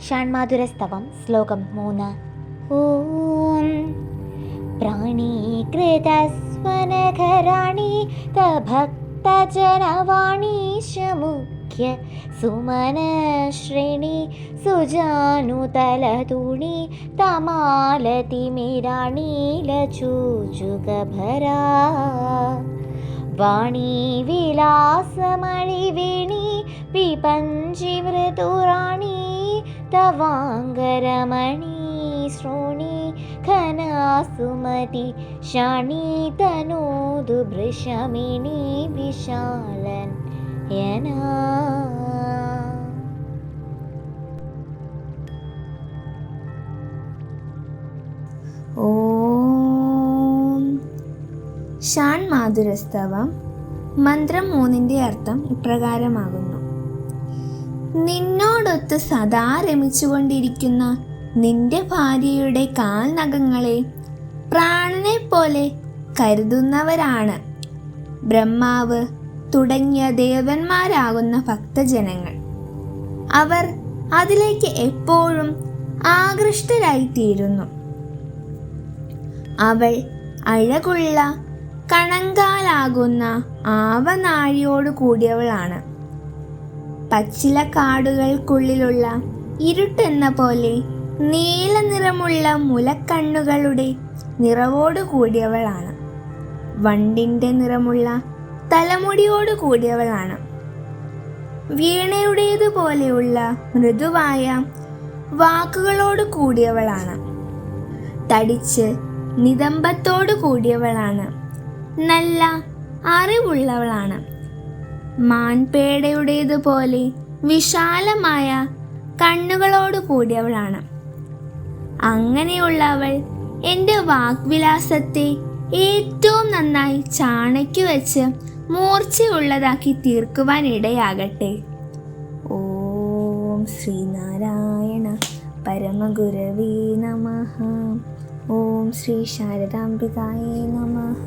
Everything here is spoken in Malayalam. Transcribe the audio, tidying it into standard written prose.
ഷാൺമാധുരസ്തവം ശ്ലോകം 3. ഓം പ്രാണീകൃതസ്വനഘരാണി തഭക്തജനവാണീശമുഖ്യ സുമനശ്രേണി സുജാനുതലതുണി തമാലതിമിരാണീലചൂചുകഭരാ വാണീ വിലാസമണിവേണി വിപഞ്ചി മൃദുറാണി തവാംഗരമണീ ശ്രോണി ഘനാസുമതി ശാണീ തനോതു ഭൃശമിണീ വിശാലൻ യനാ. ഓം ഷാൺമാധുരസ്തവം മന്ത്രം 3 അർത്ഥം ഇപ്രകാരമാകുന്നു: നിന്നോടൊത്ത് സദാ രമിച്ചുകൊണ്ടിരിക്കുന്ന നിന്റെ ഭാര്യയുടെ കാൽനഖങ്ങളെ പ്രാണനെ പോലെ കരുതുന്നവരാണ് ബ്രഹ്മാവ് തുടങ്ങിയ ദേവന്മാരാകുന്ന ഭക്തജനങ്ങൾ. അവർ അതിലേക്ക് എപ്പോഴും ആകൃഷ്ടരായിത്തീരുന്നു. അവൾ അഴകുള്ള കണങ്കാലാകുന്ന ആവനാഴിയോട് കൂടിയവളാണ്. പച്ചില കാടുകൾക്കുള്ളിലുള്ള ഇരുട്ടെന്ന പോലെ നീല നിറമുള്ള മുലക്കണ്ണുകളുടെ നിറവോട് കൂടിയവളാണ്. വണ്ടിൻ്റെ നിറമുള്ള തലമുടിയോട് കൂടിയവളാണ്. വീണയുടേതുപോലെയുള്ള മൃദുവായ വാക്കുകളോട് കൂടിയവളാണ്. തടിച്ച് നിതംബത്തോട് കൂടിയവളാണ്. നല്ല അറിവുള്ളവളാണ്. മാൻപേടയുടേതുപോലെ വിശാലമായ കണ്ണുകളോട് കൂടിയവളാണ്. അങ്ങനെയുള്ളവൾ എൻ്റെ വാഗ്വിലാസത്തെ ഏറ്റവും നന്നായി ചാണയ്ക്കു വെച്ച് മൂർച്ചയുള്ളതാക്കി തീർക്കുവാൻ ഇടയാകട്ടെ. ഓം ശ്രീനാരായണ പരമഗുരവേ നമഃ. ഓം ശ്രീ ശാരദാംബികായേ നമഃ.